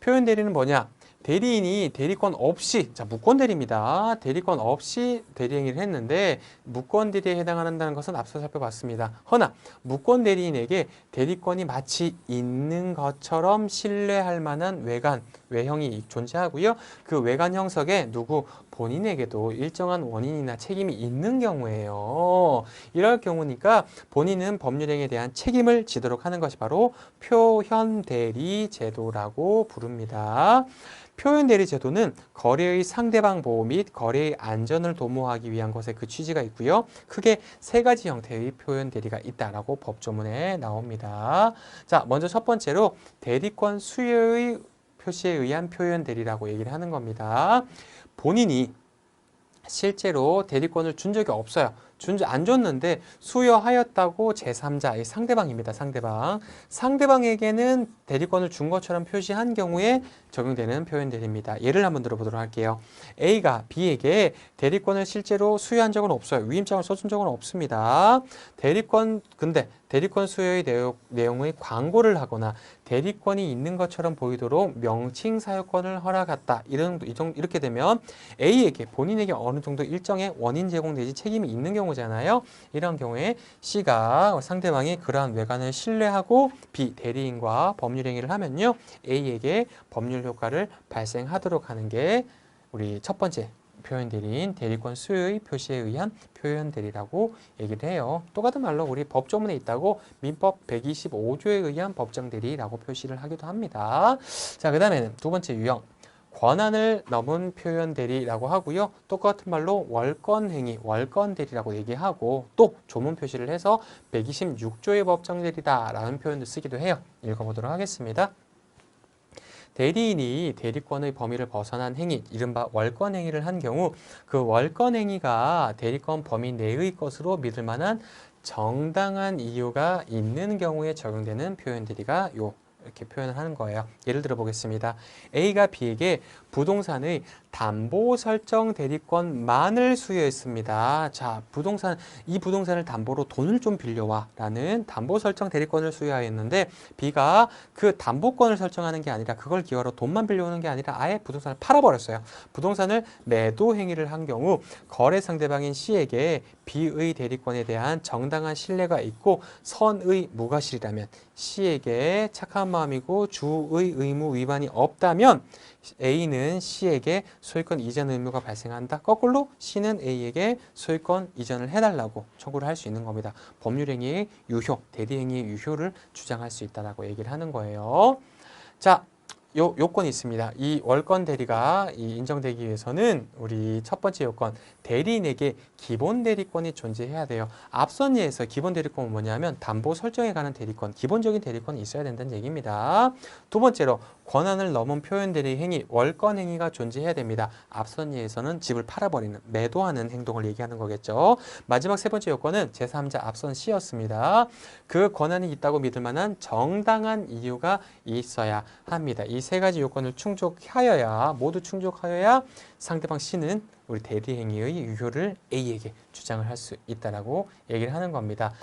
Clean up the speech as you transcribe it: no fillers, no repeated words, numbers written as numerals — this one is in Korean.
표현 대리는 뭐냐? 대리인이 대리권 없이, 자, 무권 대리입니다. 대리권 없이 대리행위를 했는데 무권 대리에 해당한다는 것은 앞서 살펴봤습니다. 허나 무권 대리인에게 대리권이 마치 있는 것처럼 신뢰할 만한 외형이 존재하고요. 그 외관 형석에 본인에게도 일정한 원인이나 책임이 있는 경우예요. 이럴 경우니까 본인은 법률행위에 대한 책임을 지도록 하는 것이 바로 표현대리 제도라고 부릅니다. 표현대리 제도는 거래의 상대방 보호 및 거래의 안전을 도모하기 위한 것에 그 취지가 있고요. 크게 세 가지 형태의 표현대리가 있다라고 법조문에 나옵니다. 자, 먼저 첫 번째로 대리권 수여의 표시에 의한 표현대리라고 얘기를 하는 겁니다. 본인이 실제로 대리권을 준 적이 없어요. 안 줬는데 수여하였다고 제3자, 상대방입니다. 상대방에게는 대리권을 준 것처럼 표시한 경우에 적용되는 표현대리입니다. 예를 한번 들어보도록 할게요. A가 B에게 대리권을 실제로 수여한 적은 없어요. 위임장을 써준 적은 없습니다. 근데 대리권 수여의 내용의 광고를 하거나 대리권이 있는 것처럼 보이도록 명칭 사유권을 허락했다. 이렇게 되면 A에게 본인에게 어느 정도 일정의 원인 제공 내지 책임이 있는 경우잖아요. 이런 경우에 C가 상대방이 그러한 외관을 신뢰하고 B 대리인과 법률 행위를 하면요. A에게 법률 효과를 발생하도록 하는 게 우리 첫 번째 표현 대리인 대리권 수요의 표시에 의한 표현 대리라고 얘기를 해요. 똑같은 말로 우리 법조문에 있다고 민법 125조에 의한 법정 대리라고 표시를 하기도 합니다. 자, 그 다음에는 두 번째 유형. 권한을 넘은 표현 대리라고 하고요. 똑같은 말로 월권 행위, 월권 대리라고 얘기하고 또 조문 표시를 해서 126조의 법정 대리다라는 표현을 쓰기도 해요. 읽어보도록 하겠습니다. 대리인이 대리권의 범위를 벗어난 행위, 이른바 월권 행위를 한 경우 그 월권 행위가 대리권 범위 내의 것으로 믿을 만한 정당한 이유가 있는 경우에 적용되는 표현 대리가 이렇게 표현을 하는 거예요. 예를 들어 보겠습니다. A가 B에게 부동산의 담보 설정 대리권만을 수여했습니다. 자, 이 부동산을 담보로 돈을 좀 빌려와 라는 담보 설정 대리권을 수여하였는데 B가 그 담보권을 설정하는 게 아니라 그걸 기여로 돈만 빌려오는 게 아니라 아예 부동산을 팔아버렸어요. 부동산을 매도 행위를 한 경우 거래 상대방인 C에게 B의 대리권에 대한 정당한 신뢰가 있고 선의 무과실이라면 C에게 착한 마음이고 주의 의무 위반이 없다면 A는 C에게 소유권 이전 의무가 발생한다. 거꾸로 C는 A에게 소유권 이전을 해달라고 청구를 할 수 있는 겁니다. 법률행위의 유효, 대리행위의 유효를 주장할 수 있다라고 얘기를 하는 거예요. 자, 요건이 있습니다. 이 월권 대리가 인정되기 위해서는 우리 첫 번째 요건, 대리인에게 기본 대리권이 존재해야 돼요. 앞선 예에서 기본 대리권은 뭐냐면 담보 설정에 관한 대리권, 기본적인 대리권이 있어야 된다는 얘기입니다. 두 번째로 권한을 넘은 표현 대리 행위, 월권 행위가 존재해야 됩니다. 앞선 예에서는 집을 팔아버리는, 매도하는 행동을 얘기하는 거겠죠. 마지막 세 번째 요건은 제3자 앞선 C였습니다. 그 권한이 있다고 믿을 만한 정당한 이유가 있어야 합니다. 이 세 가지 요건을 모두 충족하여야 상대방 C는 우리 대리 행위의 유효를 A에게 주장을 할 수 있다라고 얘기를 하는 겁니다.